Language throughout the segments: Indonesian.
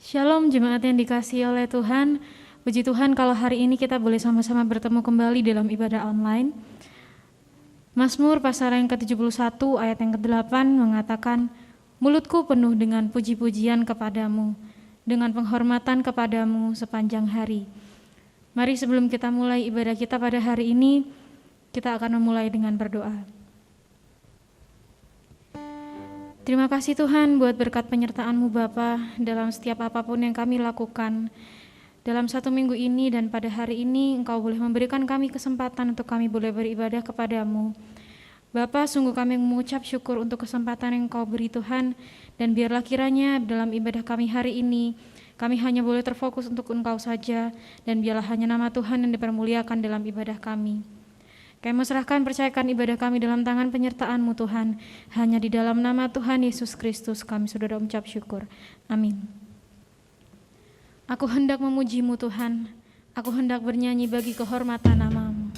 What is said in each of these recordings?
Shalom jemaat yang dikasihi oleh Tuhan. Puji Tuhan kalau hari ini kita boleh sama-sama bertemu kembali dalam ibadah online. Mazmur pasal yang ke-71 ayat yang ke-8 mengatakan, mulutku penuh dengan puji-pujian kepadamu, dengan penghormatan kepadamu sepanjang hari. Mari sebelum kita mulai ibadah kita pada hari ini, kita akan memulai dengan berdoa. Terima kasih Tuhan buat berkat penyertaan-Mu Bapa dalam setiap apapun yang kami lakukan. Dalam satu minggu ini dan pada hari ini Engkau boleh memberikan kami kesempatan untuk kami boleh beribadah kepadamu. Bapa, sungguh kami mengucap syukur untuk kesempatan yang Engkau beri Tuhan, dan biarlah kiranya dalam ibadah kami hari ini, kami hanya boleh terfokus untuk Engkau saja, dan biarlah hanya nama Tuhan yang dipermuliakan dalam ibadah kami. Kami serahkan percayakan ibadah kami dalam tangan penyertaan-Mu Tuhan. Hanya di dalam nama Tuhan Yesus Kristus kami sudah mengucap syukur. Amin. Aku hendak memuji-Mu Tuhan. Aku hendak bernyanyi bagi kehormatan nama-Mu.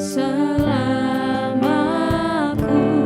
Selama aku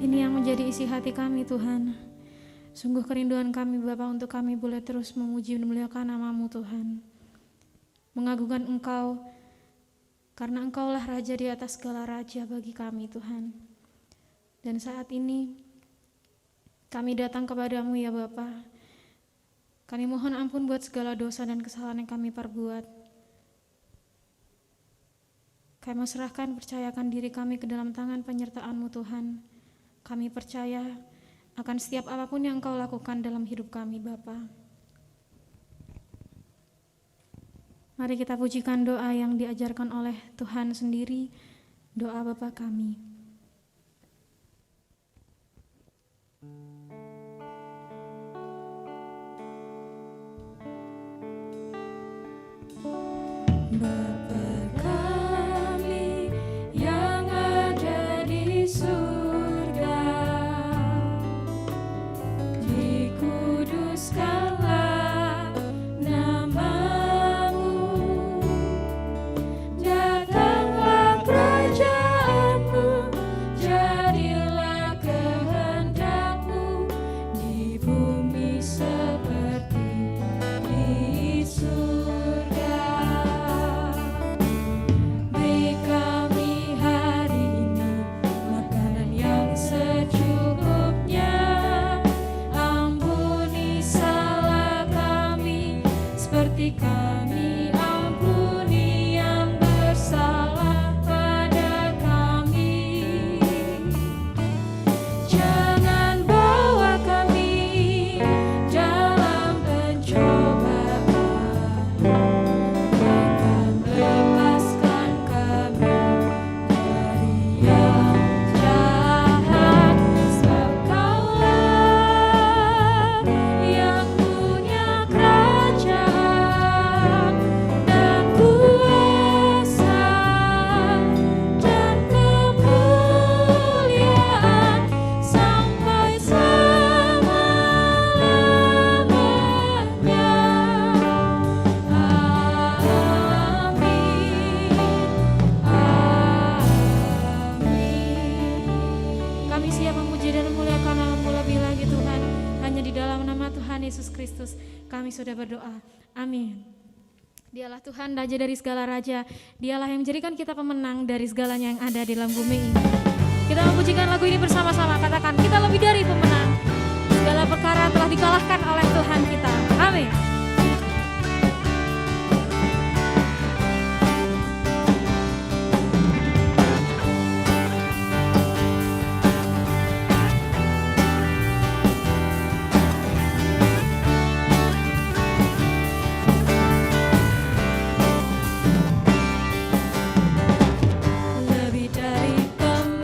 Ini yang menjadi isi hati kami Tuhan. Sungguh kerinduan kami Bapa untuk kami boleh terus memuji dan memuliakan nama-Mu Tuhan. Mengagungkan Engkau, karena Engkaulah Raja di atas segala raja bagi kami Tuhan. Dan saat ini kami datang kepadamu ya Bapa. Kami mohon ampun buat segala dosa dan kesalahan yang kami perbuat. Kami serahkan, percayakan diri kami ke dalam tangan penyertaan-Mu Tuhan. Kami percaya akan setiap apapun yang Engkau lakukan dalam hidup kami Bapa. Mari kita pujikan doa yang diajarkan oleh Tuhan sendiri, doa Bapa kami. Bapa kami yang ada di surga, dikuduskanlah nama-Mu, datanglah kerajaan-Mu, jadilah kehendak-Mu di bumi seperti di surga. Beri kami hari ini makanan yang secukupnya, ampuni salah kami seperti kami ampuni yang bersalah pada kami. Jangan bawa kami dalam pencobaan, akan lepaskan kami dari yang jahat. Sebab Kaulah yang punya kerajaan dan kuasa dan kemuliaan sampai selama-lamanya. Amin. Kami siap memuji dan memuliakan nama-Mu lebih lagi Tuhan. Hanya di dalam nama Tuhan Yesus Kristus kami sudah berdoa. Amin. Dialah Tuhan, Raja dari segala raja. Dialah yang menjadikan kita pemenang dari segalanya yang ada di dalam bumi ini. Kita memujikan lagu ini bersama-sama. Katakan, kita lebih dari pemenang. Segala perkara telah dikalahkan oleh Tuhan kita. Amin. Lebih dari pemenang.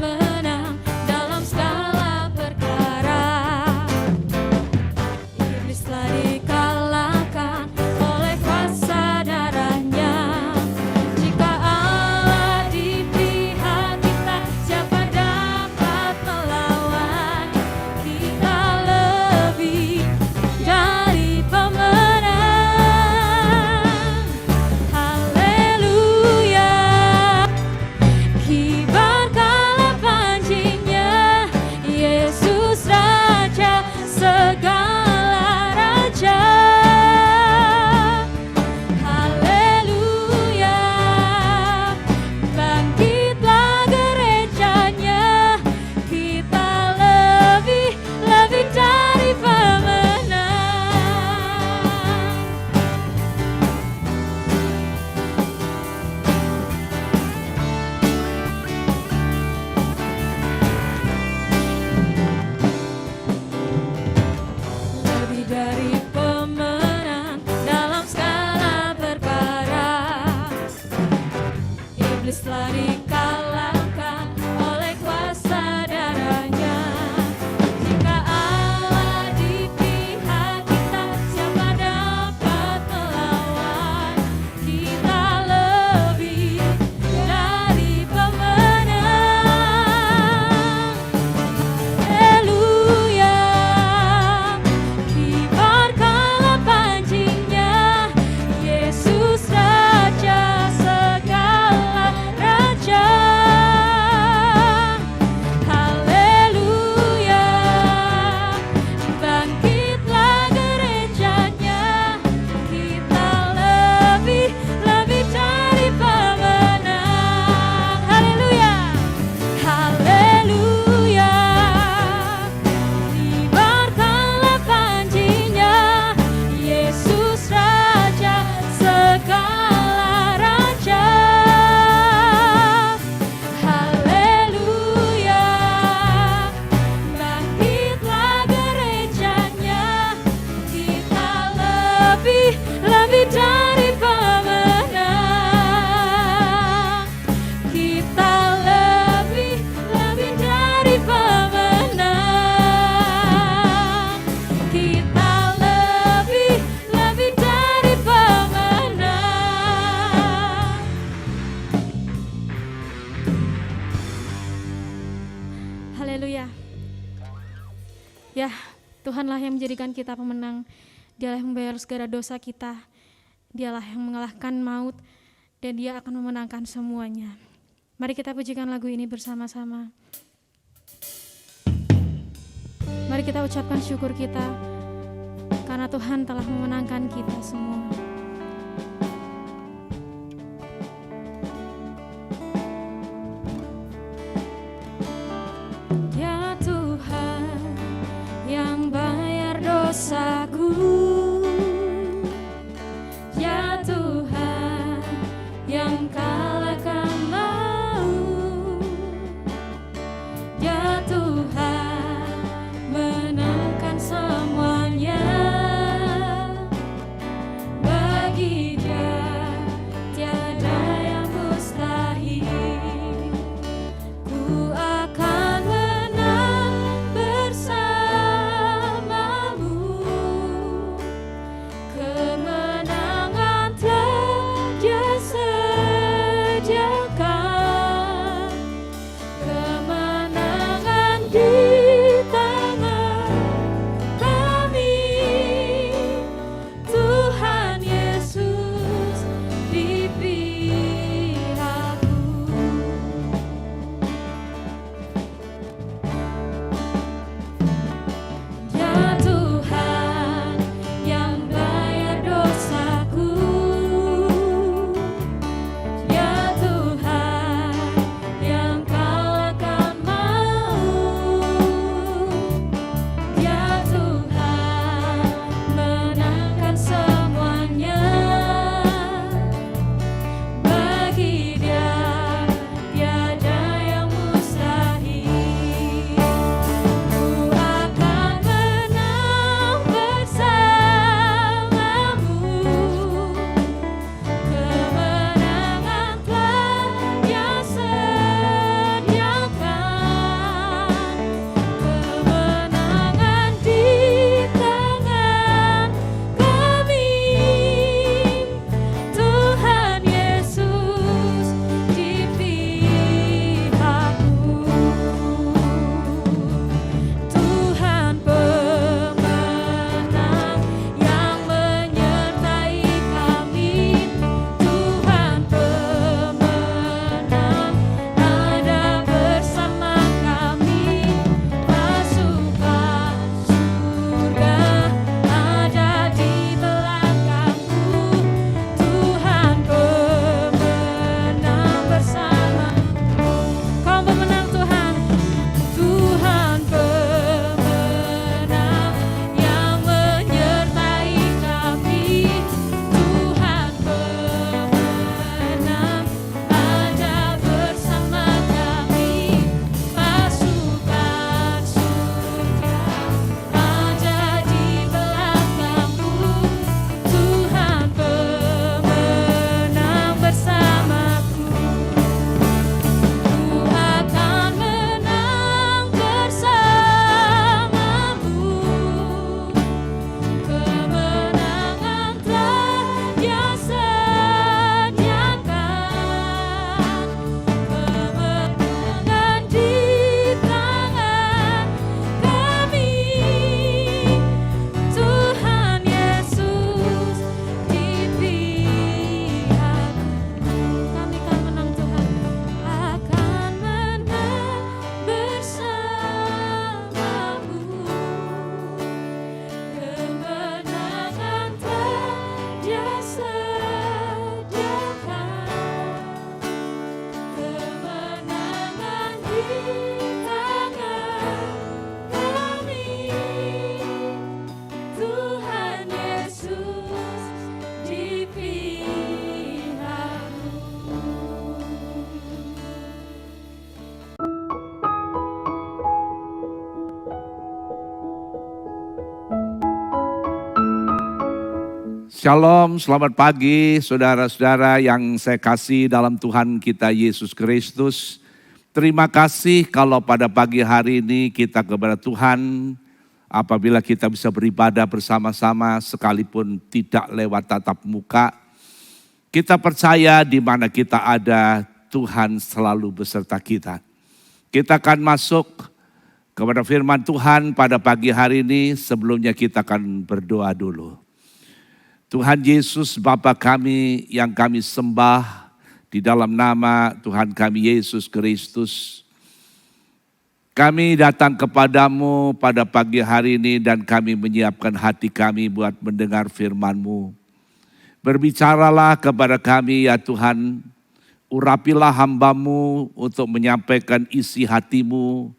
Haleluya. Ya, Tuhanlah yang menjadikan kita pemenang. Dialah yang membayar segala dosa kita. Dialah yang mengalahkan maut dan Dia akan memenangkan semuanya. Mari kita pujikan lagu ini bersama-sama. Mari kita ucapkan syukur kita karena Tuhan telah memenangkan kita semua. Ya Tuhan yang bayar dosaku, ya Tuhan yang kalahkan maut, ya Tuhan menangkan semuanya. Bagi Dia tiada yang mustahil. Ku akan menang bersamamu. Kemenangan telah Dia sediakan. Kemenangan di tangan kami. Tuhan Yesus di pihakku. Ya Tuhan yang bayar dosaku, ya Tuhan yang kalahkan maut, ya Tuhan menangkan semuanya. Bagi Dia tiada yang mustahil. Ku akan menang bersamamu. Kemenangan telah Dia sediakan. Kemenangan di tangan kami. Tuhan Yesus di pihakku. Tuhan pemenang yang menyertai kami. Tuhan pemenang ada bersama kami. Pasukan surga ada di belakangku. Tuhan pemenang bersama. Kau pemenang Tuhan. Tuhan pemenang yang menyertai kami. Tuhan pemenang ada bersama kami. Pasukan surga ada di belakangku. Tuhan pemenang bersamaku. Ku akan menang bersamamu. Kemenangan telah Dia sediakan. Kemenangan di tangan kami. Tuhan Yesus di pihakku. Kami akan menang Tuhan. Akan menang bersamamu. Kemenangan telah Dia sediakan. Kemenangan di tangan kami. Tuhan Yesus di pihakku. Shalom, selamat pagi saudara-saudara yang saya kasih dalam Tuhan kita Yesus Kristus. Terima kasih kalau pada pagi hari ini kita kepada Tuhan apabila kita bisa beribadah bersama-sama sekalipun tidak lewat tatap muka. Kita percaya di mana kita ada, Tuhan selalu beserta kita. Kita akan masuk kepada firman Tuhan pada pagi hari ini. Sebelumnya kita akan berdoa dulu. Tuhan Yesus Bapa kami yang kami sembah di dalam nama Tuhan kami Yesus Kristus. Kami datang kepadamu pada pagi hari ini dan kami menyiapkan hati kami buat mendengar firman-Mu. Berbicaralah kepada kami ya Tuhan, urapilah hamba-Mu untuk menyampaikan isi hati-Mu.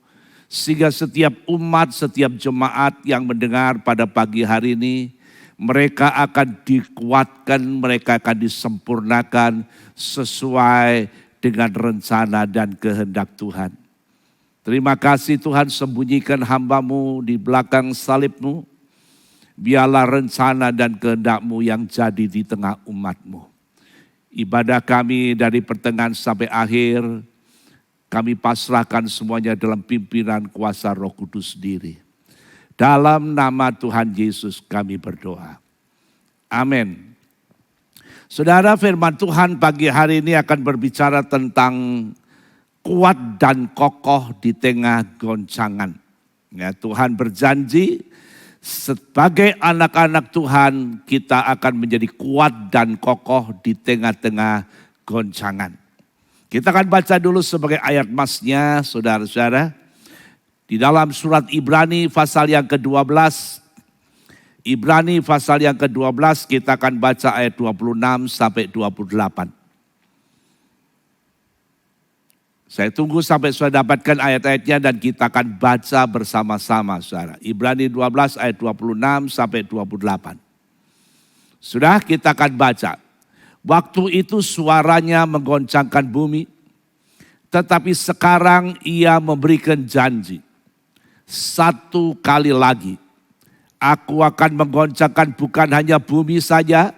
Sehingga setiap umat, setiap jemaat yang mendengar pada pagi hari ini, mereka akan dikuatkan, mereka akan disempurnakan sesuai dengan rencana dan kehendak Tuhan. Terima kasih Tuhan, sembunyikan hamba-Mu di belakang salib-Mu. Biarlah rencana dan kehendak-Mu yang jadi di tengah umat-Mu. Ibadah kami dari pertengahan sampai akhir, kami pasrahkan semuanya dalam pimpinan kuasa Roh Kudus sendiri. Dalam nama Tuhan Yesus kami berdoa. Amin. Saudara, firman Tuhan pagi hari ini akan berbicara tentang kuat dan kokoh di tengah goncangan. Ya, Tuhan berjanji sebagai anak-anak Tuhan kita akan menjadi kuat dan kokoh di tengah-tengah goncangan. Kita akan baca dulu sebagai ayat masnya saudara-saudara. Di dalam surat Ibrani pasal yang ke-12, Ibrani pasal yang ke-12 kita akan baca ayat 26 sampai 28. Saya tunggu sampai saudara dapatkan ayat-ayatnya dan kita akan baca bersama-sama saudara. Ibrani 12 ayat 26 sampai 28. Sudah kita akan baca. Waktu itu suaranya menggoncangkan bumi, tetapi sekarang ia memberikan janji. Satu kali lagi, aku akan menggoncangkan bukan hanya bumi saja,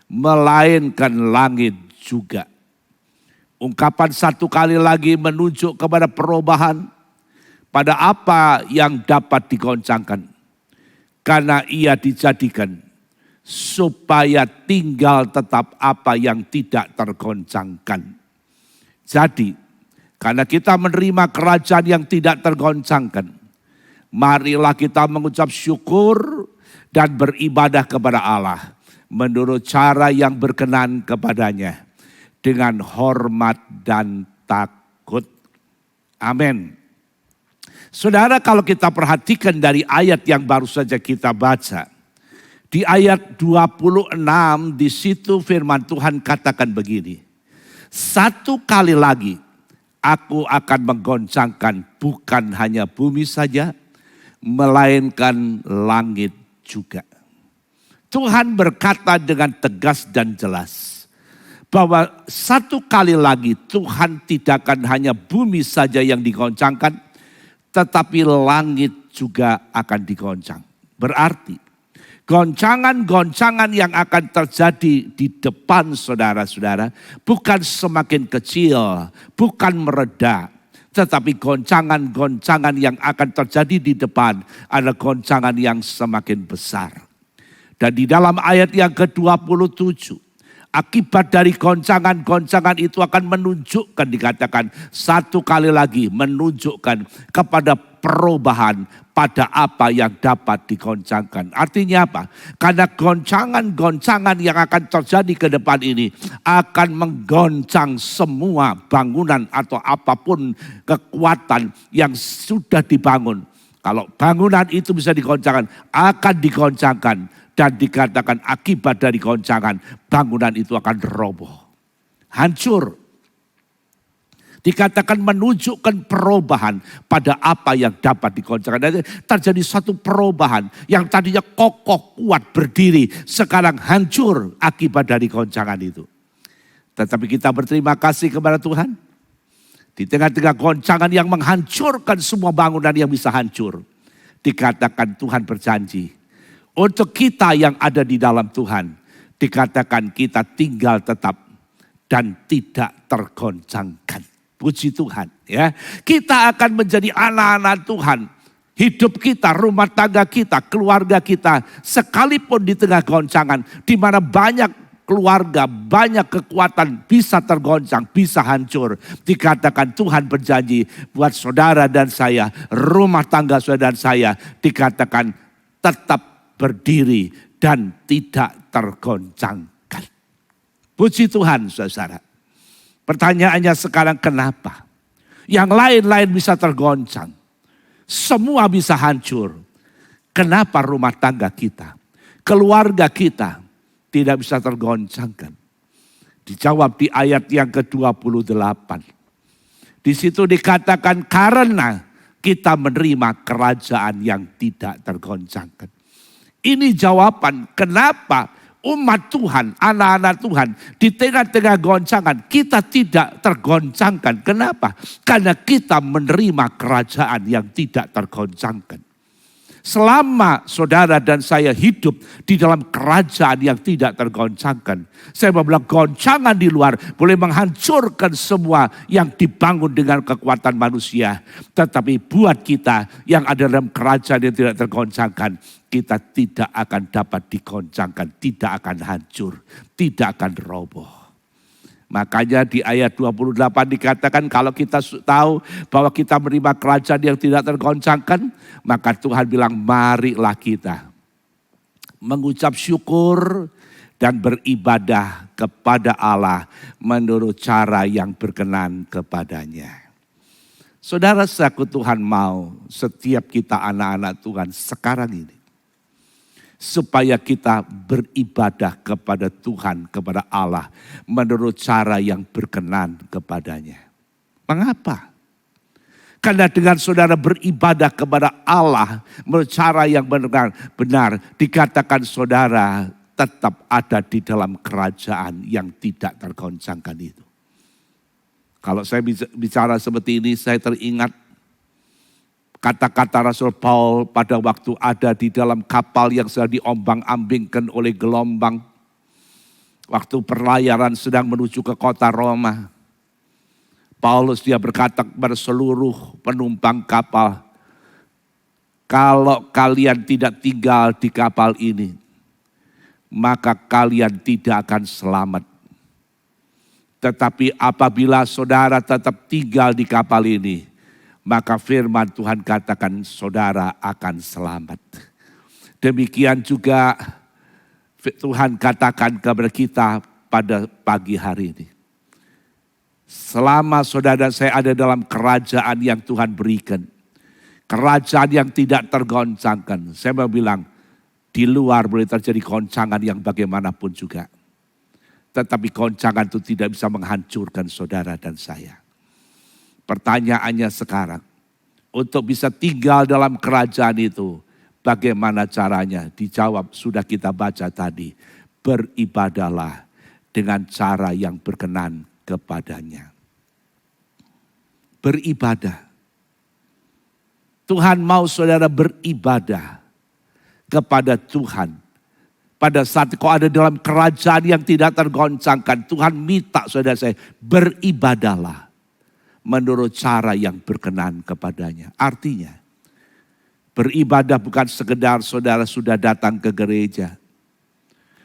melainkan langit juga. Ungkapan satu kali lagi menunjuk kepada perubahan pada apa yang dapat digoncangkan. Karena ia dijadikan supaya tinggal tetap apa yang tidak tergoncangkan. Jadi, karena kita menerima kerajaan yang tidak tergoncangkan, marilah kita mengucap syukur dan beribadah kepada Allah menurut cara yang berkenan kepadanya dengan hormat dan takut. Amin. Saudara, kalau kita perhatikan dari ayat yang baru saja kita baca, di ayat 26 di situ firman Tuhan katakan begini. Satu kali lagi aku akan menggoncangkan bukan hanya bumi saja, melainkan langit juga. Tuhan berkata dengan tegas dan jelas bahwa satu kali lagi Tuhan tidak akan hanya bumi saja yang digoncangkan, tetapi langit juga akan digoncang. Berarti goncangan-goncangan yang akan terjadi di depan saudara-saudara bukan semakin kecil, bukan mereda. Tetapi goncangan-goncangan yang akan terjadi di depan adalah goncangan yang semakin besar. Dan di dalam ayat yang ke-27, akibat dari goncangan-goncangan itu akan menunjukkan, dikatakan satu kali lagi menunjukkan kepada perubahan pada apa yang dapat digoncangkan. Artinya apa? Karena goncangan-goncangan yang akan terjadi ke depan ini akan menggoncang semua bangunan atau apapun kekuatan yang sudah dibangun. Kalau bangunan itu bisa digoncangkan, akan digoncangkan. Dan dikatakan akibat dari goncangan, bangunan itu akan roboh. Hancur. Dikatakan menunjukkan perubahan pada apa yang dapat digoncangkan. Dan terjadi satu perubahan yang tadinya kokoh, kuat, berdiri. Sekarang hancur akibat dari goncangan itu. Tetapi kita berterima kasih kepada Tuhan. Di tengah-tengah goncangan yang menghancurkan semua bangunan yang bisa hancur. Dikatakan Tuhan berjanji. Untuk kita yang ada di dalam Tuhan, dikatakan kita tinggal tetap dan tidak tergoncangkan. Puji Tuhan ya. Kita akan menjadi anak-anak Tuhan. Hidup kita, rumah tangga kita, keluarga kita, sekalipun di tengah goncangan, di mana banyak keluarga, banyak kekuatan bisa tergoncang, bisa hancur. Dikatakan Tuhan berjanji buat saudara dan saya, rumah tangga saudara dan saya, dikatakan tetap berdiri dan tidak tergoncangkan. Puji Tuhan saudara. Pertanyaannya sekarang kenapa? Yang lain-lain bisa tergoncang. Semua bisa hancur. Kenapa rumah tangga kita, keluarga kita tidak bisa tergoncangkan? Dijawab di ayat yang ke-28. Di situ dikatakan karena kita menerima kerajaan yang tidak tergoncangkan. Ini jawaban kenapa umat Tuhan, anak-anak Tuhan di tengah-tengah goncangan kita tidak tergoncangkan. Kenapa? Karena kita menerima kerajaan yang tidak tergoncangkan. Selama saudara dan saya hidup di dalam kerajaan yang tidak tergoncangkan. Saya mau bilang goncangan di luar boleh menghancurkan semua yang dibangun dengan kekuatan manusia. Tetapi buat kita yang ada dalam kerajaan yang tidak tergoncangkan, kita tidak akan dapat digoncangkan, tidak akan hancur, tidak akan roboh. Makanya di ayat 28 dikatakan kalau kita tahu bahwa kita menerima kerajaan yang tidak tergoncangkan, maka Tuhan bilang marilah kita mengucap syukur dan beribadah kepada Allah menurut cara yang berkenan kepadanya. Saudara saku Tuhan mau setiap kita anak-anak Tuhan sekarang ini, supaya kita beribadah kepada Tuhan, kepada Allah menurut cara yang berkenan kepadanya. Mengapa? Karena dengan saudara beribadah kepada Allah menurut cara yang benar, dikatakan saudara tetap ada di dalam kerajaan yang tidak tergoncangkan itu. Kalau saya bicara seperti ini, saya teringat kata-kata Rasul Paul pada waktu ada di dalam kapal yang sedang diombang-ambingkan oleh gelombang. Waktu perlayaran sedang menuju ke kota Roma. Paulus dia berkata kepada seluruh penumpang kapal, kalau kalian tidak tinggal di kapal ini, maka kalian tidak akan selamat. Tetapi apabila saudara tetap tinggal di kapal ini, maka firman Tuhan katakan saudara akan selamat. Demikian juga Tuhan katakan kepada kita pada pagi hari ini. Selama saudara dan saya ada dalam kerajaan yang Tuhan berikan, kerajaan yang tidak tergoncangkan, saya mau bilang di luar boleh terjadi goncangan yang bagaimanapun juga. Tetapi goncangan itu tidak bisa menghancurkan saudara dan saya. Pertanyaannya sekarang, untuk bisa tinggal dalam kerajaan itu, bagaimana caranya? Dijawab sudah kita baca tadi, beribadahlah dengan cara yang berkenan kepadanya. Beribadah. Tuhan mau saudara beribadah kepada Tuhan. Pada saat kau ada dalam kerajaan yang tidak tergoncangkan, Tuhan minta saudara saya beribadahlah menurut cara yang berkenan kepadanya. Artinya, beribadah bukan sekedar saudara sudah datang ke gereja.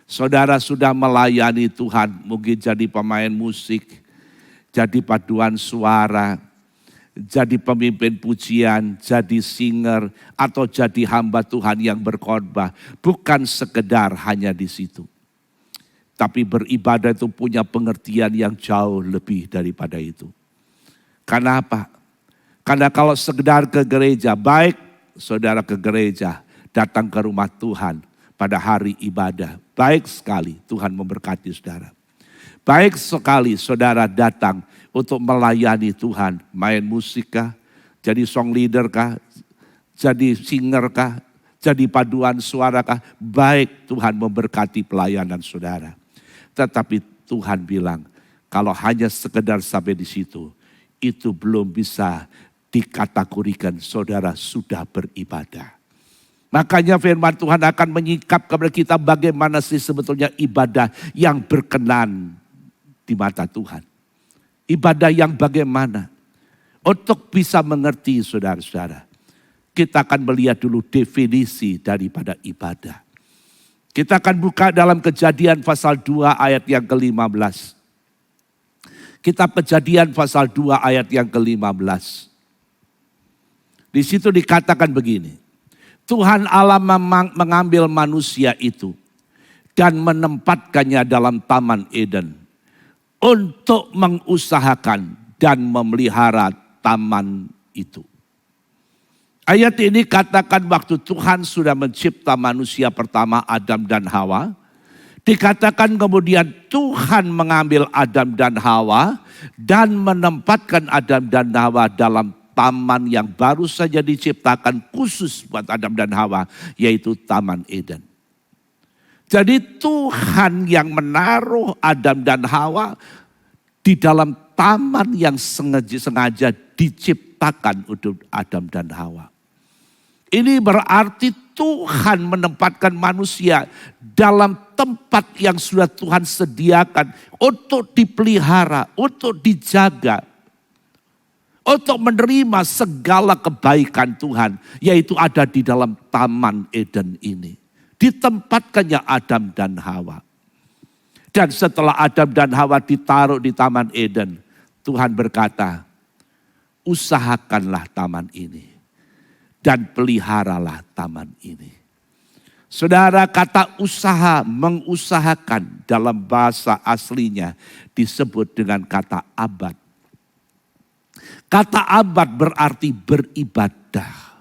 Saudara sudah melayani Tuhan, mungkin jadi pemain musik, jadi paduan suara, jadi pemimpin pujian, jadi singer, atau jadi hamba Tuhan yang berkhotbah. Bukan sekedar hanya di situ. Tapi beribadah itu punya pengertian yang jauh lebih daripada itu. Karena apa? Karena kalau sekedar ke gereja, baik saudara ke gereja, datang ke rumah Tuhan pada hari ibadah. Baik sekali Tuhan memberkati saudara. Baik sekali saudara datang untuk melayani Tuhan. Main musik kah? Jadi song leader kah? Jadi singer kah? Jadi paduan suara kah? Baik Tuhan memberkati pelayanan saudara. Tetapi Tuhan bilang, kalau hanya sekedar sampai di situ, itu belum bisa dikategorikan saudara sudah beribadah. Makanya firman Tuhan akan menyikap kepada kita bagaimana sih sebetulnya ibadah yang berkenan di mata Tuhan. Ibadah yang bagaimana? Untuk bisa mengerti saudara-saudara, kita akan melihat dulu definisi daripada ibadah. Kita akan buka dalam Kejadian pasal 2 ayat yang ke-15. Kitab Kejadian pasal 2 ayat yang ke-15. Di situ dikatakan begini. Tuhan Allah mengambil manusia itu dan menempatkannya dalam Taman Eden untuk mengusahakan dan memelihara taman itu. Ayat ini katakan waktu Tuhan sudah mencipta manusia pertama Adam dan Hawa. Dikatakan kemudian Tuhan mengambil Adam dan Hawa dan menempatkan Adam dan Hawa dalam taman yang baru saja diciptakan khusus buat Adam dan Hawa, yaitu Taman Eden. Jadi Tuhan yang menaruh Adam dan Hawa di dalam taman yang sengaja diciptakan untuk Adam dan Hawa. Ini berarti Tuhan menempatkan manusia dalam tempat yang sudah Tuhan sediakan untuk dipelihara, untuk dijaga, untuk menerima segala kebaikan Tuhan, yaitu ada di dalam Taman Eden ini. Ditempatkannya Adam dan Hawa. Dan setelah Adam dan Hawa ditaruh di Taman Eden, Tuhan berkata, usahakanlah taman ini dan peliharalah taman ini. Saudara, kata usaha, mengusahakan dalam bahasa aslinya disebut dengan kata abad. Kata abad berarti beribadah.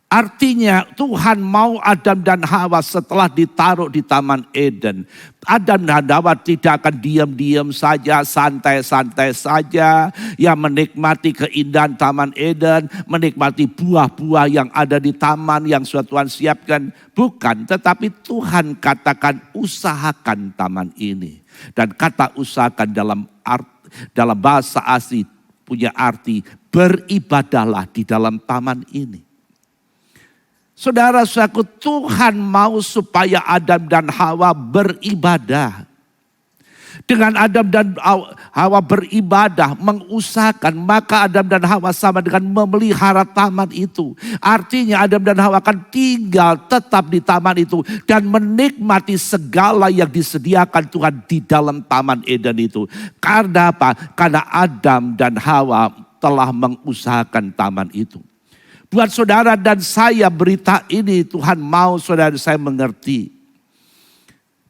Artinya Tuhan mau Adam dan Hawa setelah ditaruh di Taman Eden. Adam dan Hawa tidak akan diam-diam saja, santai-santai saja. Yang menikmati keindahan Taman Eden, menikmati buah-buah yang ada di taman yang sudah Tuhan siapkan. Bukan, tetapi Tuhan katakan usahakan taman ini. Dan kata usahakan dalam bahasa asli punya arti beribadahlah di dalam taman ini. Saudara-saudaraku, Tuhan mau supaya Adam dan Hawa beribadah. Dengan Adam dan Hawa beribadah, mengusahakan, maka Adam dan Hawa sama dengan memelihara taman itu. Artinya Adam dan Hawa akan tinggal tetap di taman itu dan menikmati segala yang disediakan Tuhan di dalam Taman Eden itu. Karena apa? Karena Adam dan Hawa telah mengusahakan taman itu. Buat saudara dan saya berita ini Tuhan mau saudara dan saya mengerti.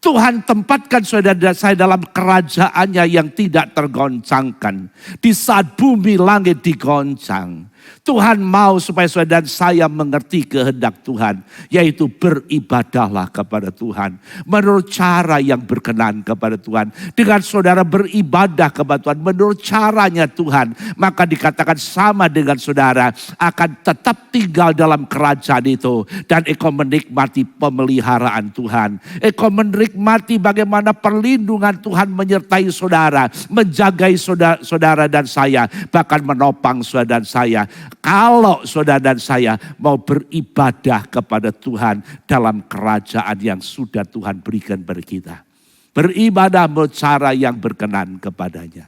Tuhan tempatkan saudara dan saya dalam kerajaannya yang tidak tergoncangkan. Di saat bumi langit digoncang. Tuhan mau supaya saudara dan saya mengerti kehendak Tuhan. Yaitu beribadahlah kepada Tuhan. Menurut cara yang berkenan kepada Tuhan. Dengan saudara beribadah kepada Tuhan. Menurut caranya Tuhan. Maka dikatakan sama dengan saudara. Akan tetap tinggal dalam kerajaan itu. Dan engkau menikmati pemeliharaan Tuhan. Engkau menikmati bagaimana perlindungan Tuhan menyertai saudara. Menjagai saudara dan saya. Bahkan menopang saudara dan saya. Kalau saudara dan saya mau beribadah kepada Tuhan dalam kerajaan yang sudah Tuhan berikan bagi kita. Beribadah menurut cara yang berkenan kepadanya.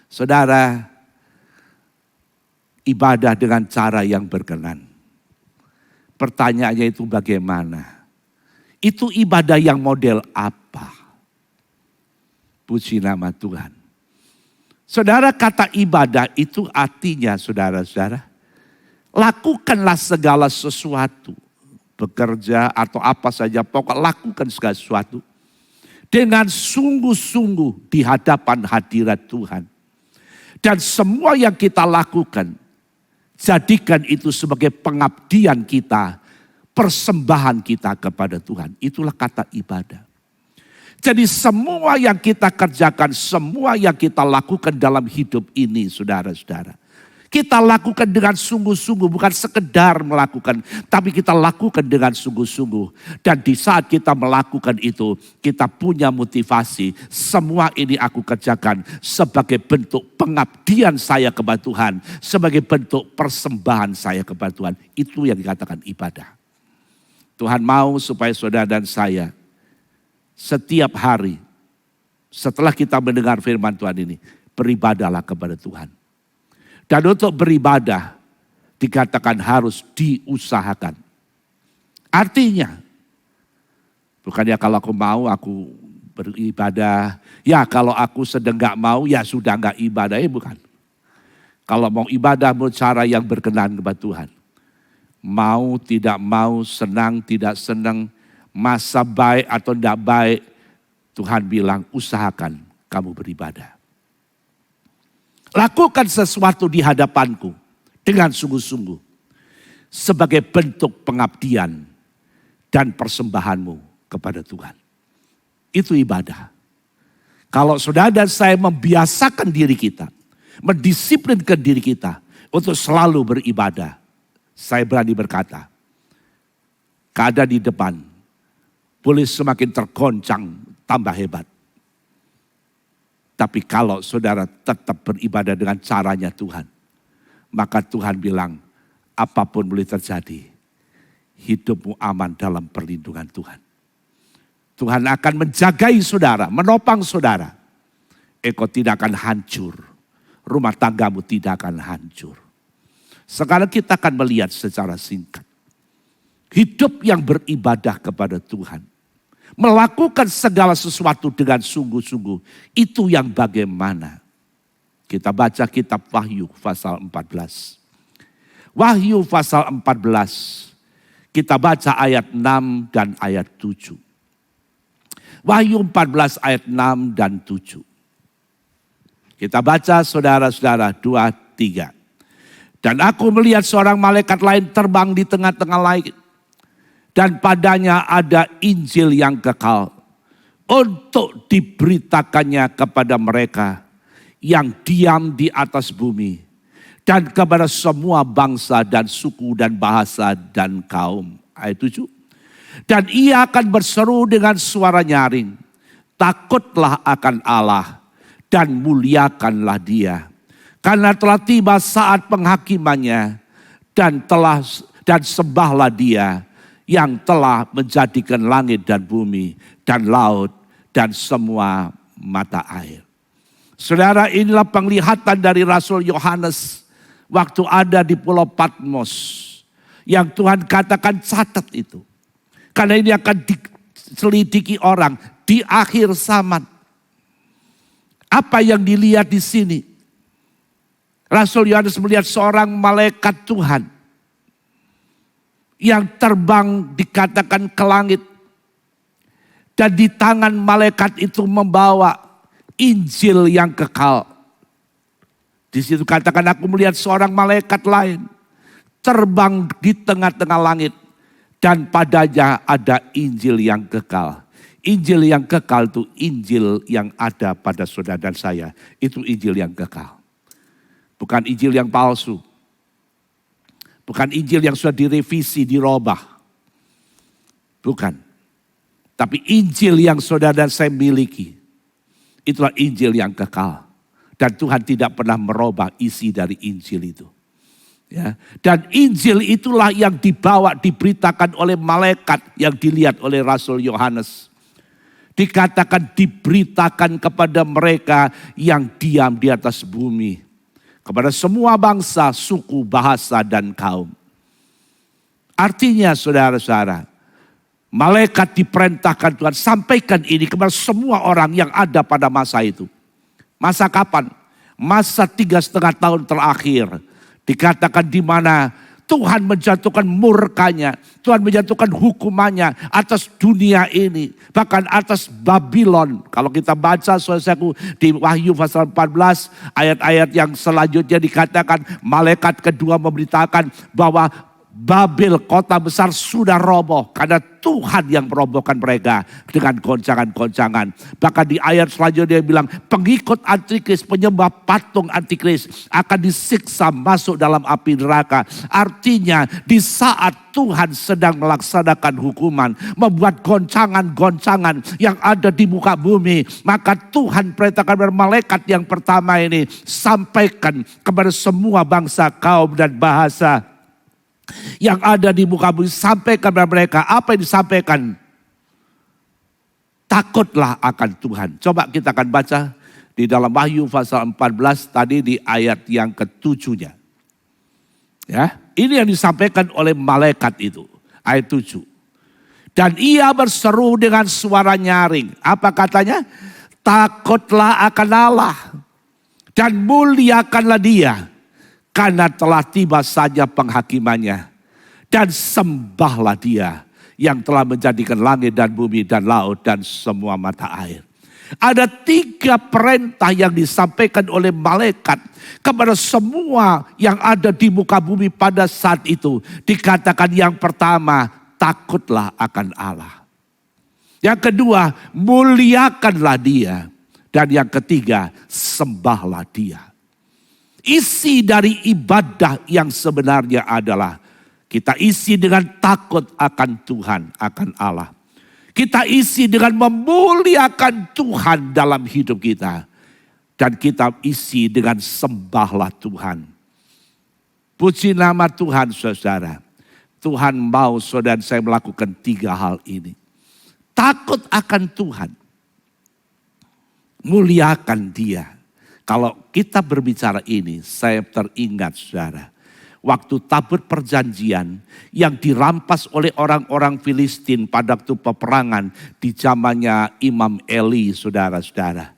Saudara, ibadah dengan cara yang berkenan. Pertanyaannya itu bagaimana? Itu ibadah yang model apa? Puji nama Tuhan. Saudara, kata ibadah itu artinya saudara-saudara, lakukanlah segala sesuatu. Bekerja atau apa saja, pokok lakukan segala sesuatu. Dengan sungguh-sungguh di hadapan hadirat Tuhan. Dan semua yang kita lakukan, jadikan itu sebagai pengabdian kita, persembahan kita kepada Tuhan. Itulah kata ibadah. Jadi semua yang kita kerjakan, semua yang kita lakukan dalam hidup ini saudara-saudara. Kita lakukan dengan sungguh-sungguh, bukan sekedar melakukan. Tapi kita lakukan dengan sungguh-sungguh. Dan di saat kita melakukan itu, kita punya motivasi. Semua ini aku kerjakan sebagai bentuk pengabdian saya kepada Tuhan. Sebagai bentuk persembahan saya kepada Tuhan. Itu yang dikatakan ibadah. Tuhan mau supaya saudara dan saya setiap hari setelah kita mendengar firman Tuhan ini, beribadahlah kepada Tuhan. Dan untuk beribadah dikatakan harus diusahakan. Artinya, bukannya kalau aku mau aku beribadah, ya kalau aku sedang gak mau ya sudah gak ibadah, bukan. Kalau mau ibadah menurut cara yang berkenan kepada Tuhan. Mau tidak mau, senang tidak senang, masa baik atau tidak baik, Tuhan bilang usahakan kamu beribadah. Lakukan sesuatu di hadapanku dengan sungguh-sungguh sebagai bentuk pengabdian dan persembahanmu kepada Tuhan. Itu ibadah. Kalau saudara dan saya membiasakan diri kita, mendisiplinkan diri kita untuk selalu beribadah, saya berani berkata, keadaan di depan boleh semakin tergoncang, tambah hebat. Tapi kalau saudara tetap beribadah dengan caranya Tuhan, maka Tuhan bilang, apapun boleh terjadi, hidupmu aman dalam perlindungan Tuhan. Tuhan akan menjagai saudara, menopang saudara. Engkau tidak akan hancur, rumah tanggamu tidak akan hancur. Sekarang kita akan melihat secara singkat. Hidup yang beribadah kepada Tuhan. Melakukan segala sesuatu dengan sungguh-sungguh. Itu yang bagaimana. Kita baca kitab Wahyu pasal 14. Wahyu pasal 14. Kita baca ayat 6 dan ayat 7. Wahyu 14 ayat 6 dan 7. Kita baca saudara-saudara 2-3. Dan aku melihat seorang malaikat lain terbang di tengah-tengah langit. Dan padanya ada Injil yang kekal. Untuk diberitakannya kepada mereka yang diam di atas bumi. Dan kepada semua bangsa dan suku dan bahasa dan kaum. Ayat 7. Dan ia akan berseru dengan suara nyaring. Takutlah akan Allah dan muliakanlah Dia. Karena telah tiba saat penghakimannya dan sembahlah Dia yang telah menjadikan langit dan bumi dan laut dan semua mata air. Saudara, inilah penglihatan dari Rasul Yohanes waktu ada di Pulau Patmos yang Tuhan katakan catat itu. Karena ini akan diselidiki orang di akhir zaman. Apa yang dilihat di sini? Rasul Yohanes melihat seorang malaikat Tuhan yang terbang dikatakan ke langit. Dan di tangan malaikat itu membawa Injil yang kekal. Di situ katakan aku melihat seorang malaikat lain terbang di tengah-tengah langit. Dan padanya ada Injil yang kekal. Injil yang kekal itu Injil yang ada pada saudara dan saya. Itu Injil yang kekal. Bukan Injil yang palsu. Bukan Injil yang sudah direvisi, dirubah. Bukan. Tapi Injil yang saudara dan saya miliki. Itulah Injil yang kekal. Dan Tuhan tidak pernah merubah isi dari Injil itu. Ya. Dan Injil itulah yang dibawa, diberitakan oleh malaikat yang dilihat oleh Rasul Yohanes. Dikatakan diberitakan kepada mereka yang diam di atas bumi. Kepada semua bangsa, suku, bahasa, dan kaum. Artinya saudara-saudara, malaikat diperintahkan Tuhan sampaikan ini kepada semua orang yang ada pada masa itu. Masa kapan? Masa 3,5 tahun terakhir. Dikatakan di mana Tuhan menjatuhkan murkanya, Tuhan menjatuhkan hukumannya atas dunia ini, bahkan atas Babylon. Kalau kita baca saudaraku di Wahyu pasal 14 ayat-ayat yang selanjutnya dikatakan malaikat kedua memberitakan bahwa Babel kota besar sudah roboh karena Tuhan yang merobohkan mereka dengan goncangan-goncangan. Bahkan di ayat selanjutnya dia bilang pengikut antikris, penyembah patung antikris akan disiksa masuk dalam api neraka. Artinya di saat Tuhan sedang melaksanakan hukuman, membuat goncangan-goncangan yang ada di muka bumi, maka Tuhan perintahkan kepada malaikat yang pertama ini sampaikan kepada semua bangsa, kaum dan bahasa yang ada di muka bumi, sampaikan kepada mereka. Apa yang disampaikan? Takutlah akan Tuhan. Coba kita akan baca di dalam Wahyu pasal 14 tadi di ayat yang ke-7-nya. Ya, ini yang disampaikan oleh malaikat itu. Ayat 7. Dan ia berseru dengan suara nyaring. Apa katanya? Takutlah akan Allah dan muliakanlah Dia, karena telah tiba saja penghakimannya. Dan sembahlah Dia yang telah menjadikan langit dan bumi dan laut dan semua mata air. Ada 3 perintah yang disampaikan oleh malaikat kepada semua yang ada di muka bumi pada saat itu. Dikatakan yang pertama, takutlah akan Allah. Yang kedua, muliakanlah Dia. Dan yang ketiga, sembahlah Dia. Isi dari ibadah yang sebenarnya adalah kita isi dengan takut akan Tuhan, akan Allah. Kita isi dengan memuliakan Tuhan dalam hidup kita. Dan kita isi dengan sembahlah Tuhan. Puji nama Tuhan, saudara. Tuhan mau saudara saya melakukan 3 hal ini. Takut akan Tuhan. Muliakan Dia. Kalau kita berbicara ini, saya teringat saudara. Waktu tabut perjanjian yang dirampas oleh orang-orang Filistin pada waktu peperangan di zamannya Imam Eli, saudara-saudara.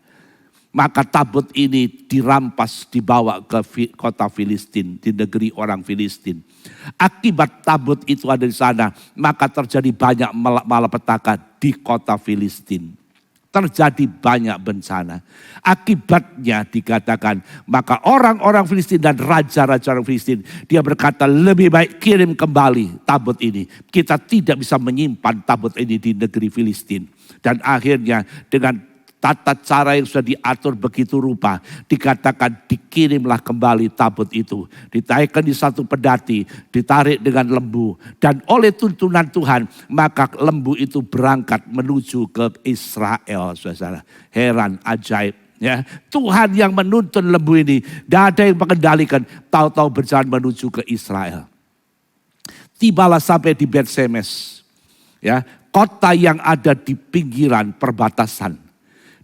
Maka tabut ini dirampas, dibawa ke kota Filistin, di negeri orang Filistin. Akibat tabut itu ada di sana, maka terjadi banyak malapetaka di kota Filistin. Terjadi banyak bencana. Akibatnya dikatakan, maka orang-orang Filistin dan raja-raja orang Filistin, dia berkata lebih baik kirim kembali tabut ini. Kita tidak bisa menyimpan tabut ini di negeri Filistin. Dan akhirnya dengan tata cara yang sudah diatur begitu rupa, dikatakan dikirimlah kembali tabut itu. Ditaikkan di satu pedati, ditarik dengan lembu. Dan oleh tuntunan Tuhan, maka lembu itu berangkat menuju ke Israel. Saudara, heran, ajaib. Ya, Tuhan yang menuntun lembu ini, tidak ada yang mengendalikan, tahu-tahu berjalan menuju ke Israel. Tibalah sampai di Bet-Semes, ya, kota yang ada di pinggiran perbatasan.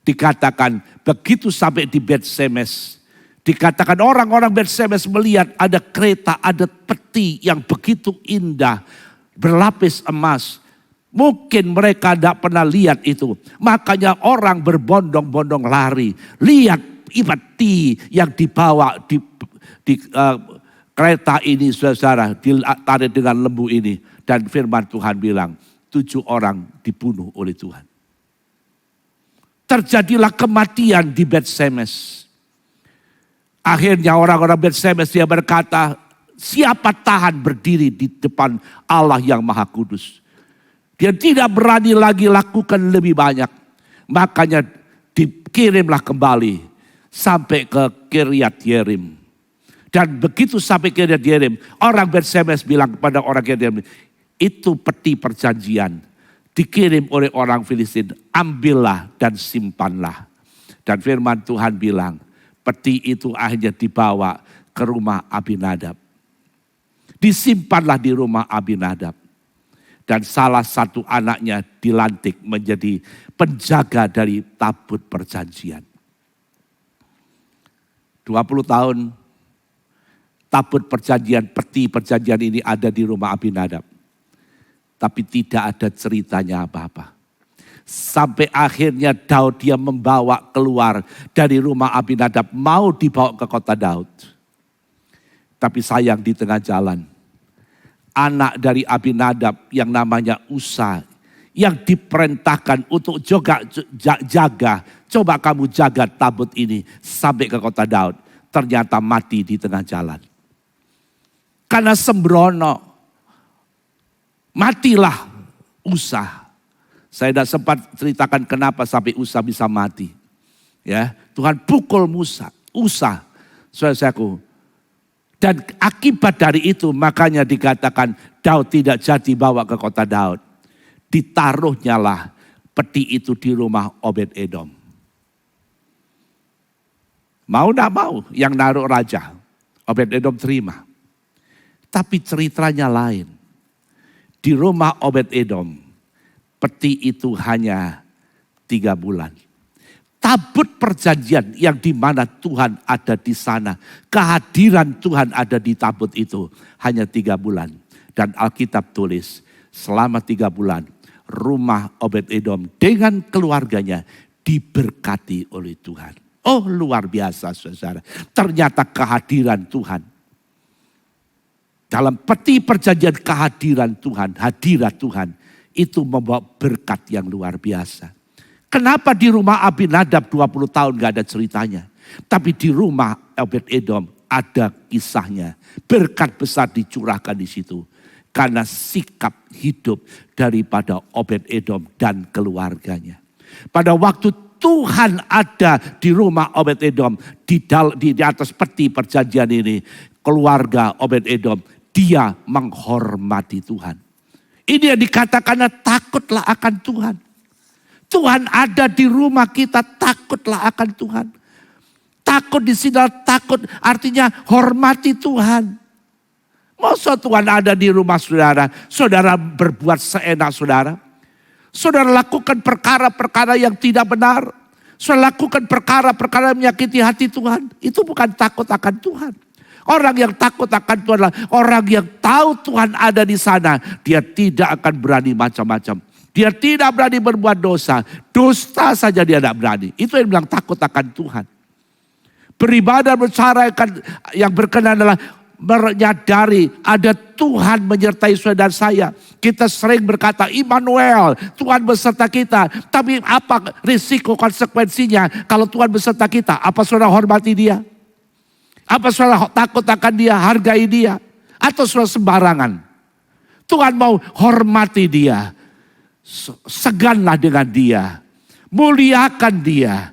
Dikatakan begitu sampai di Bet-Semes, dikatakan orang-orang Bet-Semes melihat ada kereta, ada peti yang begitu indah, berlapis emas. Mungkin mereka tidak pernah lihat itu. Makanya orang berbondong-bondong lari. Lihat peti yang dibawa di kereta ini, saudara, ditarik dengan lembu ini. Dan firman Tuhan bilang, 7 orang dibunuh oleh Tuhan. Terjadilah kematian di Bet-Semes. Akhirnya orang-orang Bet-Semes dia berkata, siapa tahan berdiri di depan Allah yang Maha Kudus. Dia tidak berani lagi lakukan lebih banyak. Makanya dikirimlah kembali sampai ke Kiryat Yerim. Dan begitu sampai Kiryat Yerim, orang Bet-Semes bilang kepada orang Kiryat Yerim, itu peti perjanjian. Dikirim oleh orang Filistin, ambillah dan simpanlah. Dan firman Tuhan bilang, peti itu akhirnya dibawa ke rumah Abinadab. Disimpanlah di rumah Abinadab. Dan salah satu anaknya dilantik menjadi penjaga dari tabut perjanjian. 20 tahun tabut perjanjian, peti perjanjian ini ada di rumah Abinadab. Tapi tidak ada ceritanya apa-apa. Sampai akhirnya Daud dia membawa keluar dari rumah Abinadab. Mau dibawa ke kota Daud. Tapi sayang di tengah jalan. Anak dari Abinadab yang namanya Usa. Yang diperintahkan untuk jaga. Coba kamu jaga tabut ini sampai ke kota Daud. Ternyata mati di tengah jalan. Karena sembrono. Matilah Usa. Saya tidak sempat ceritakan kenapa sampai Usa bisa mati. Ya, Tuhan pukul Usa, saudaraku. Dan akibat dari itu makanya dikatakan Daud tidak jadi bawa ke kota Daud. Ditaruhnya lah peti itu di rumah Obed-Edom. Mau tidak mau yang naruh raja. Obed-Edom terima. Tapi ceritanya lain. Di rumah Obed-Edom, peti itu hanya 3 bulan. Tabut perjanjian yang dimana Tuhan ada di sana. Kehadiran Tuhan ada di tabut itu hanya 3 bulan. Dan Alkitab tulis selama 3 bulan rumah Obed-Edom dengan keluarganya diberkati oleh Tuhan. Oh, luar biasa saudara. Ternyata kehadiran Tuhan. Dalam peti perjanjian kehadiran Tuhan, hadirat Tuhan. Itu membawa berkat yang luar biasa. Kenapa di rumah Abinadab 20 tahun gak ada ceritanya. Tapi di rumah Obed-Edom ada kisahnya. Berkat besar dicurahkan di situ. Karena sikap hidup daripada Obed-Edom dan keluarganya. Pada waktu Tuhan ada di rumah Obed-Edom, di atas peti perjanjian ini, keluarga Obed-Edom, dia menghormati Tuhan. Ini yang dikatakan takutlah akan Tuhan. Tuhan ada di rumah kita, takutlah akan Tuhan. Takut di sini, takut artinya hormati Tuhan. Masa Tuhan ada di rumah saudara, saudara berbuat seenak saudara. Saudara lakukan perkara-perkara yang tidak benar. Saudara lakukan perkara-perkara yang menyakiti hati Tuhan. Itu bukan takut akan Tuhan. Orang yang takut akan Tuhan adalah orang yang tahu Tuhan ada di sana. Dia tidak akan berani macam-macam. Dia tidak berani berbuat dosa. Dusta saja dia tidak berani. Itu yang bilang takut akan Tuhan. Beribadah bercara yang berkenan adalah menyadari ada Tuhan menyertai saudara dan saya. Kita sering berkata Immanuel, Tuhan beserta kita. Tapi apa risiko konsekuensinya kalau Tuhan beserta kita? Apa saudara hormati dia? Apa saudara takut akan dia, hargai dia? Atau saudara sembarangan? Tuhan mau hormati dia. Seganlah dengan dia. Muliakan dia.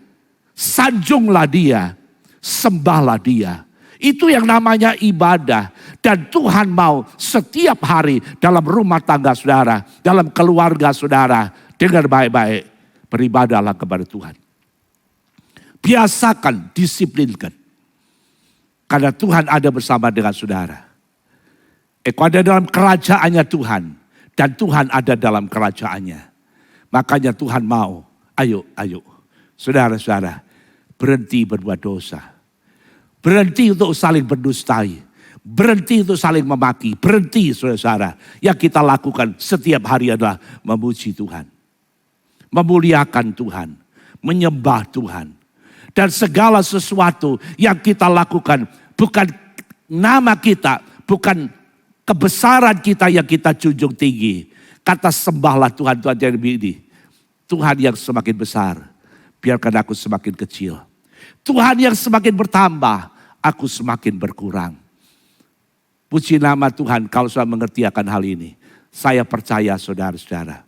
Sanjunglah dia. Sembahlah dia. Itu yang namanya ibadah. Dan Tuhan mau setiap hari dalam rumah tangga saudara, dalam keluarga saudara, dengar baik-baik, beribadahlah kepada Tuhan. Biasakan, disiplinkan. Karena Tuhan ada bersama dengan saudara. Engkau ada dalam kerajaannya Tuhan. Dan Tuhan ada dalam kerajaannya. Makanya Tuhan mau, ayo, saudara-saudara, berhenti berbuat dosa. Berhenti untuk saling berdustai. Berhenti untuk saling memaki. Berhenti saudara-saudara. Yang kita lakukan setiap hari adalah memuji Tuhan. Memuliakan Tuhan. Menyembah Tuhan. Dan segala sesuatu yang kita lakukan bukan nama kita. Bukan kebesaran kita yang kita junjung tinggi. Kata sembahlah Tuhan, Tuhan yang ini. Tuhan yang semakin besar. Biarkan aku semakin kecil. Tuhan yang semakin bertambah, aku semakin berkurang. Puji nama Tuhan kalau saudara mengerti akan hal ini. Saya percaya saudara-saudara.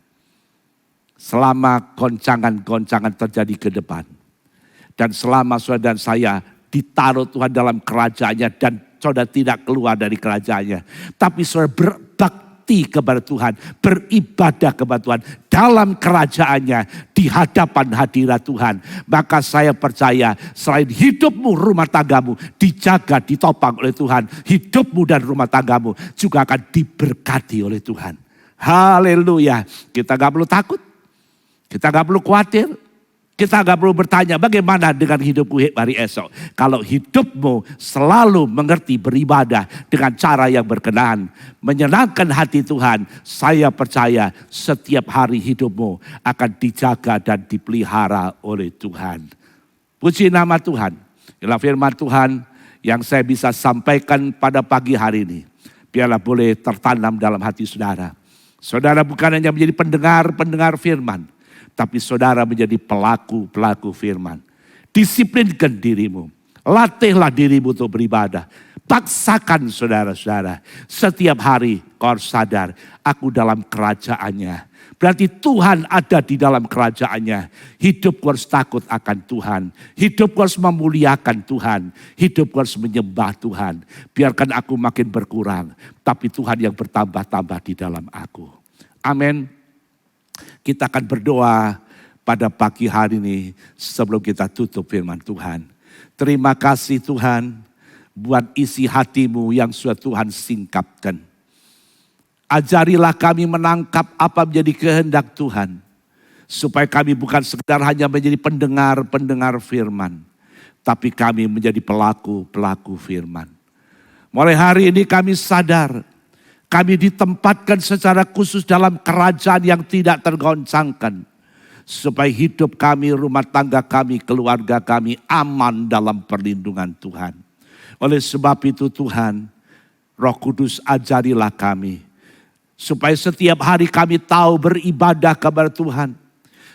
Selama goncangan-goncangan terjadi ke depan. Dan selama saudara dan saya ditaruh Tuhan dalam kerajaannya. Dan saudara tidak keluar dari kerajaannya. Tapi saudara berbakti kepada Tuhan. Beribadah kepada Tuhan. Dalam kerajaannya. Di hadapan hadirat Tuhan. Maka saya percaya selain hidupmu, rumah tanggamu dijaga, ditopang oleh Tuhan. Hidupmu dan rumah tanggamu juga akan diberkati oleh Tuhan. Haleluya. Kita gak perlu takut. Kita gak perlu khawatir. Kita gak perlu bertanya bagaimana dengan hidupku hari esok. Kalau hidupmu selalu mengerti beribadah dengan cara yang berkenan. Menyenangkan hati Tuhan. Saya percaya setiap hari hidupmu akan dijaga dan dipelihara oleh Tuhan. Puji nama Tuhan. Inilah firman Tuhan yang saya bisa sampaikan pada pagi hari ini. Biarlah boleh tertanam dalam hati saudara. Saudara bukan hanya menjadi pendengar firman. Tapi saudara menjadi pelaku firman. Disiplinkan dirimu. Latihlah dirimu untuk beribadah. Paksakan saudara-saudara. Setiap hari kau harus sadar. Aku dalam kerajaannya. Berarti Tuhan ada di dalam kerajaannya. Hidupku harus takut akan Tuhan. Hidupku harus memuliakan Tuhan. Hidupku harus menyembah Tuhan. Biarkan aku makin berkurang. Tapi Tuhan yang bertambah-tambah di dalam aku. Amin. Kita akan berdoa pada pagi hari ini sebelum kita tutup firman Tuhan. Terima kasih Tuhan buat isi hatimu yang sudah Tuhan singkapkan. Ajarilah kami menangkap apa menjadi kehendak Tuhan. Supaya kami bukan sekedar hanya menjadi pendengar firman. Tapi kami menjadi pelaku firman. Mulai hari ini kami sadar Kami ditempatkan secara khusus dalam kerajaan yang tidak tergoncangkan. Supaya hidup kami, rumah tangga kami, keluarga kami aman dalam perlindungan Tuhan. Oleh sebab itu Tuhan, Roh Kudus ajarilah kami. Supaya setiap hari kami tahu beribadah kepada Tuhan.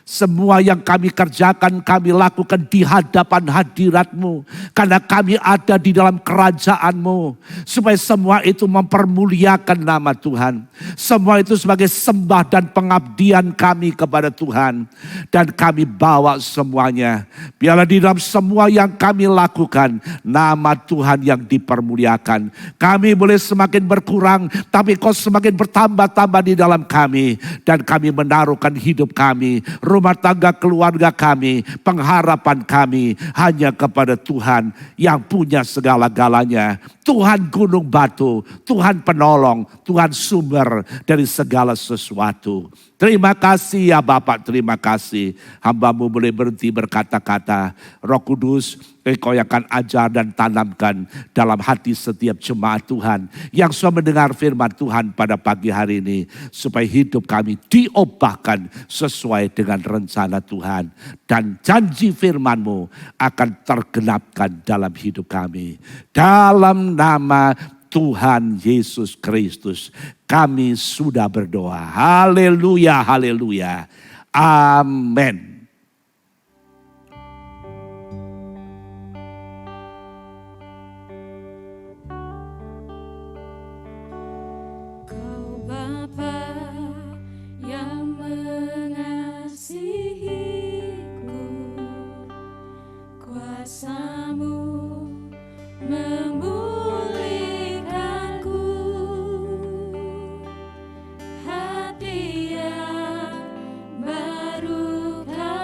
Semua yang kami kerjakan, kami lakukan di hadapan hadirat-Mu. Karena kami ada di dalam kerajaan-Mu. Supaya semua itu mempermuliakan nama Tuhan. Semua itu sebagai sembah dan pengabdian kami kepada Tuhan. Dan kami bawa semuanya. Biarlah di dalam semua yang kami lakukan, nama Tuhan yang dipermuliakan. Kami boleh semakin berkurang, tapi Kau semakin bertambah-tambah di dalam kami. Dan kami menaruhkan hidup kami, rumah tangga keluarga kami, pengharapan kami hanya kepada Tuhan yang punya segala-galanya. Tuhan gunung batu, Tuhan penolong, Tuhan sumber dari segala sesuatu. Terima kasih ya Bapak, terima kasih. Hamba-Mu boleh berhenti berkata-kata. Roh Kudus, Engkau yang akan ajar dan tanamkan dalam hati setiap jemaat Tuhan yang sudah mendengar firman Tuhan pada pagi hari ini. Supaya hidup kami diubahkan sesuai dengan rencana Tuhan. Dan janji firman-Mu akan tergenapkan dalam hidup kami. Dalam nama Tuhan Yesus Kristus kami sudah berdoa. Haleluya, haleluya. Amin. Kau Bapa yang mengasihiku, kuasa-Mu memulihkanku, hati yang baru Kau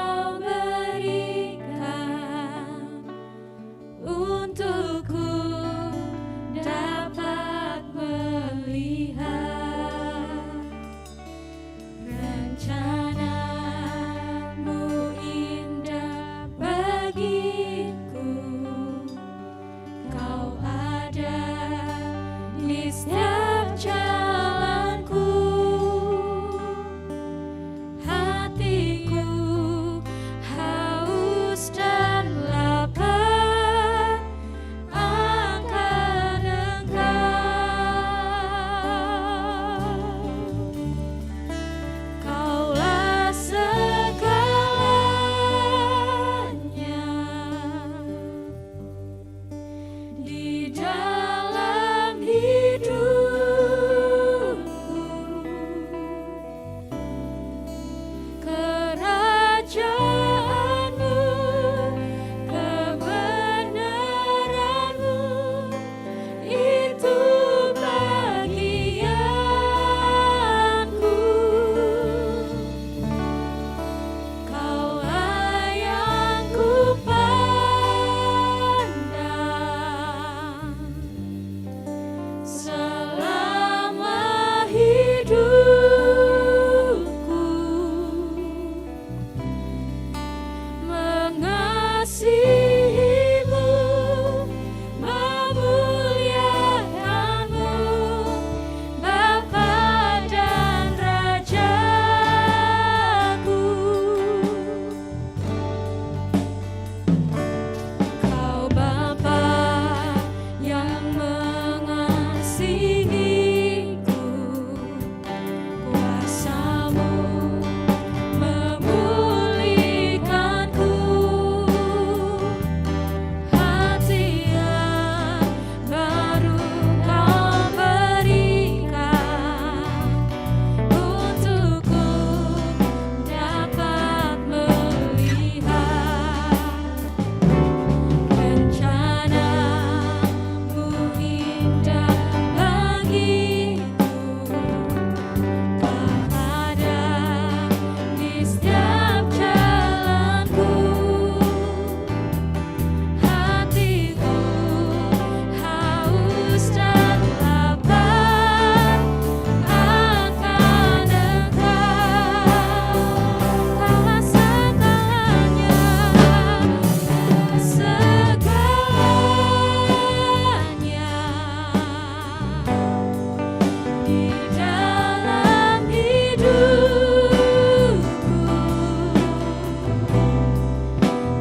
di dalam hidupku.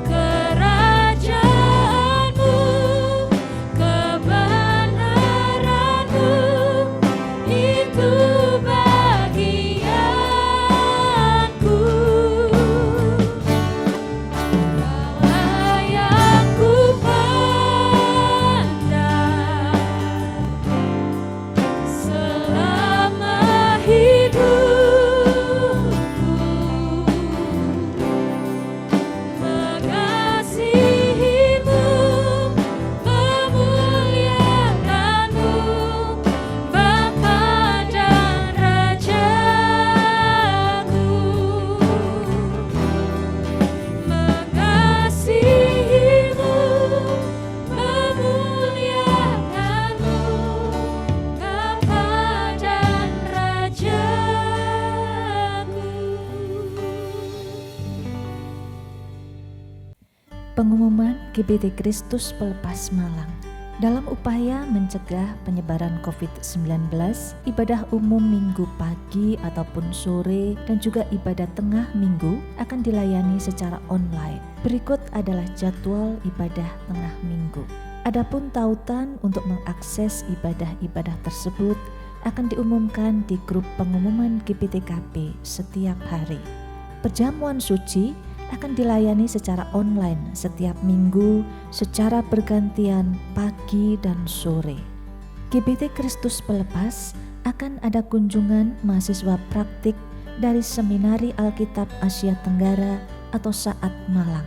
Kerajaanmu, kebenaranmu, itu bagianku. Kaulah yang ku pandang selama hidupku. Mengasihimu, memuliakanmu, Bapa dan Rajaku. Mengasihimu, memuliakanmu, Bapa dan Rajaku. Pengumuman GBT Kristus Pelepas Malang. Dalam upaya mencegah penyebaran COVID-19, ibadah umum minggu pagi ataupun sore dan juga ibadah tengah minggu akan dilayani secara online. Berikut adalah jadwal ibadah tengah minggu. Adapun tautan untuk mengakses ibadah-ibadah tersebut akan diumumkan di grup pengumuman GBTKP setiap hari. Perjamuan suci akan dilayani secara online setiap minggu secara bergantian pagi dan sore. GBT Kristus Pelepas akan ada kunjungan mahasiswa praktik dari Seminari Alkitab Asia Tenggara atau SAAT Malang.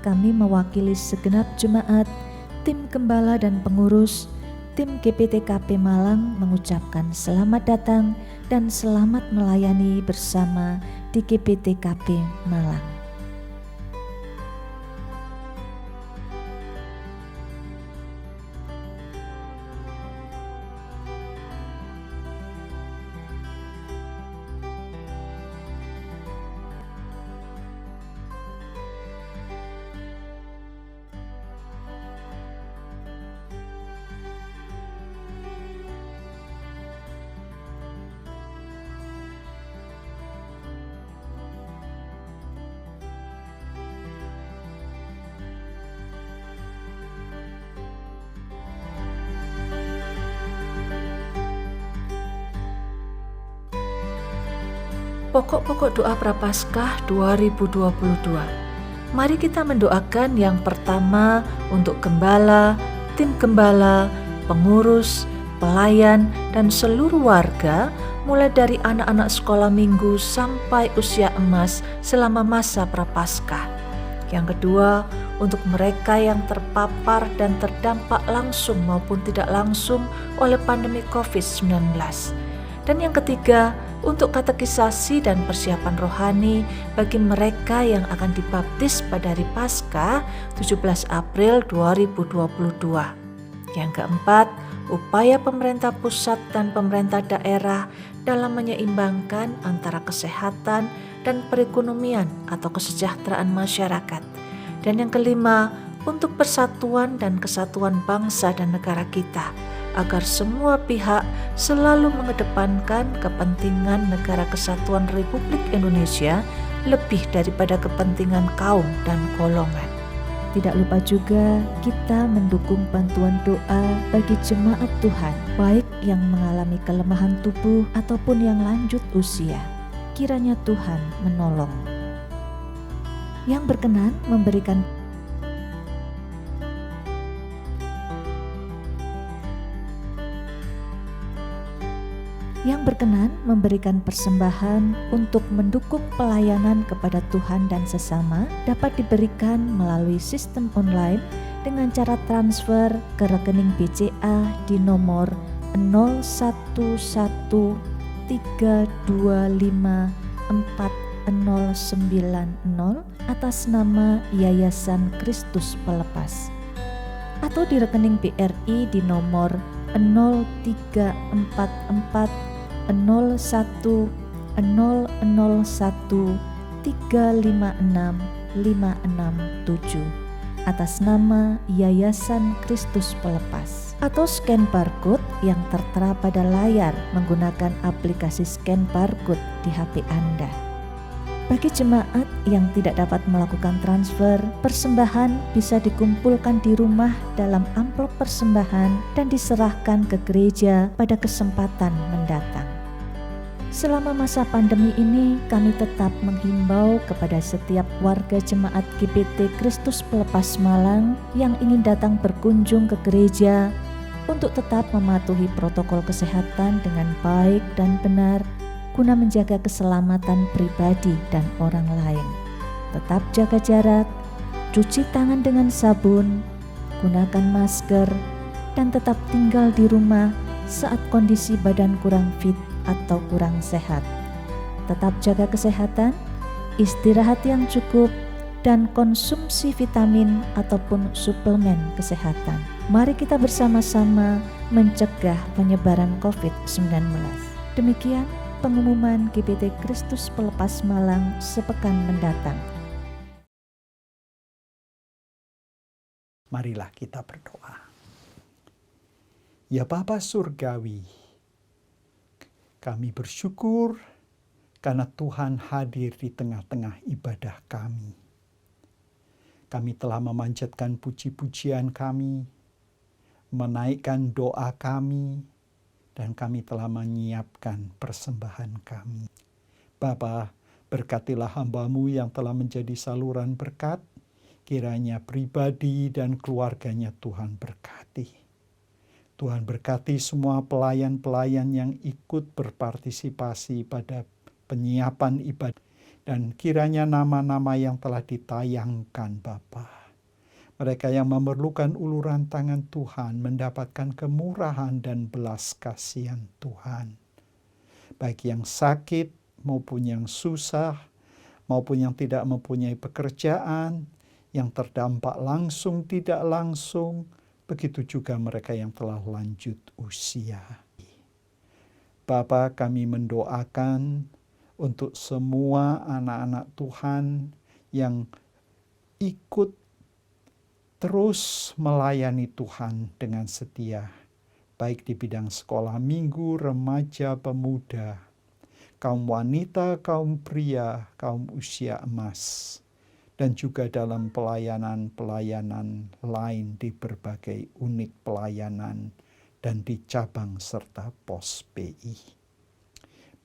Kami mewakili segenap jemaat, tim gembala dan pengurus, tim GBTKP Malang mengucapkan selamat datang dan selamat melayani bersama di GBTKP Malang. Pokok-pokok doa Prapaskah 2022. Mari kita mendoakan yang pertama untuk gembala, tim gembala, pengurus, pelayan, dan seluruh warga mulai dari anak-anak sekolah minggu sampai usia emas selama masa Prapaskah. Yang kedua, untuk mereka yang terpapar dan terdampak langsung maupun tidak langsung oleh pandemi COVID-19. Dan yang ketiga, untuk katekisasi dan persiapan rohani bagi mereka yang akan dibaptis pada hari Paskah 17 April 2022. Yang keempat, upaya pemerintah pusat dan pemerintah daerah dalam menyeimbangkan antara kesehatan dan perekonomian atau kesejahteraan masyarakat. Dan yang kelima, untuk persatuan dan kesatuan bangsa dan negara kita, agar semua pihak selalu mengedepankan kepentingan Negara Kesatuan Republik Indonesia lebih daripada kepentingan kaum dan golongan. Tidak lupa juga kita mendukung bantuan doa bagi jemaat Tuhan, baik yang mengalami kelemahan tubuh ataupun yang lanjut usia. Kiranya Tuhan menolong. Yang berkenan memberikan persembahan untuk mendukung pelayanan kepada Tuhan dan sesama dapat diberikan melalui sistem online dengan cara transfer ke rekening BCA di nomor 0113254090 atas nama Yayasan Kristus Pelepas, atau di rekening BRI di nomor 0344 01 001 356 567 atas nama Yayasan Kristus Pelepas, atau scan barcode yang tertera pada layar menggunakan aplikasi scan barcode di HP Anda. Bagi jemaat yang tidak dapat melakukan transfer, persembahan bisa dikumpulkan di rumah dalam amplop persembahan dan diserahkan ke gereja pada kesempatan mendatang. Selama masa pandemi ini, kami tetap menghimbau kepada setiap warga jemaat GBT Kristus Pelepas Malang yang ingin datang berkunjung ke gereja untuk tetap mematuhi protokol kesehatan dengan baik dan benar guna menjaga keselamatan pribadi dan orang lain. Tetap jaga jarak, cuci tangan dengan sabun, gunakan masker, dan tetap tinggal di rumah saat kondisi badan kurang fit atau kurang sehat. Tetap jaga kesehatan, istirahat yang cukup, dan konsumsi vitamin ataupun suplemen kesehatan. Mari kita bersama-sama mencegah penyebaran COVID-19. Demikian pengumuman GBT Kristus Pelepas Malang sepekan mendatang. Marilah kita berdoa. Ya Bapa Surgawi, kami bersyukur karena Tuhan hadir di tengah-tengah ibadah kami. Kami telah memanjatkan puji-pujian kami, menaikkan doa kami, dan kami telah menyiapkan persembahan kami. Bapa, berkatilah hamba-Mu yang telah menjadi saluran berkat, kiranya pribadi dan keluarganya Tuhan berkati. Tuhan berkati semua pelayan-pelayan yang ikut berpartisipasi pada penyiapan ibadah, dan kiranya nama-nama yang telah ditayangkan Bapa, mereka yang memerlukan uluran tangan Tuhan mendapatkan kemurahan dan belas kasihan Tuhan. Baik yang sakit maupun yang susah, maupun yang tidak mempunyai pekerjaan, yang terdampak langsung tidak langsung, begitu juga mereka yang telah lanjut usia. Bapa, kami mendoakan untuk semua anak-anak Tuhan yang ikut terus melayani Tuhan dengan setia, baik di bidang sekolah minggu, remaja, pemuda, kaum wanita, kaum pria, kaum usia emas, dan juga dalam pelayanan-pelayanan lain di berbagai unit pelayanan dan di cabang serta pos PI.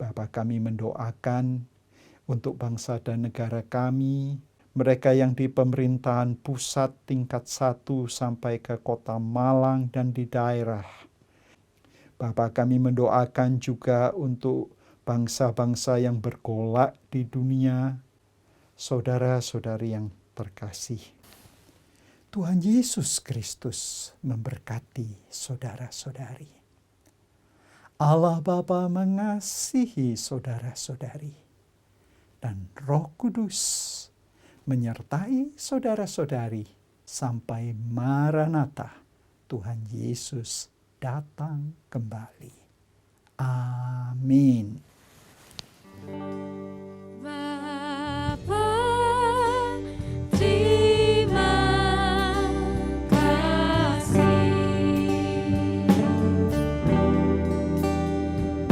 Bapa, kami mendoakan untuk bangsa dan negara kami, mereka yang di pemerintahan pusat tingkat 1 sampai ke kota Malang dan di daerah. Bapa, kami mendoakan juga untuk bangsa-bangsa yang bergolak di dunia, saudara-saudari yang terkasih. Tuhan Yesus Kristus memberkati saudara-saudari. Allah Bapa mengasihi saudara-saudari, dan Roh Kudus menyertai saudara-saudari sampai Maranatha, Tuhan Yesus datang kembali. Amin. Bapa, terima kasih.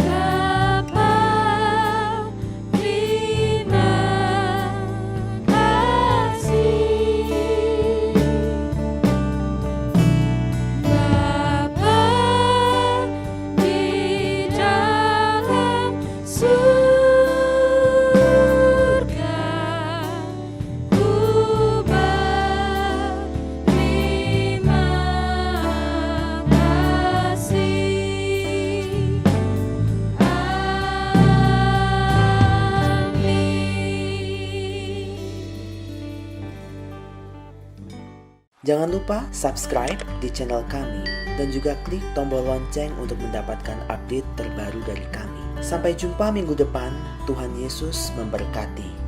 Bapa, terima kasih. Bapa di dalam surga, ku berterima kasih. Amin. Jangan lupa subscribe di channel kami dan juga klik tombol lonceng untuk mendapatkan update terbaru dari kami. Sampai jumpa minggu depan. Tuhan Yesus memberkati.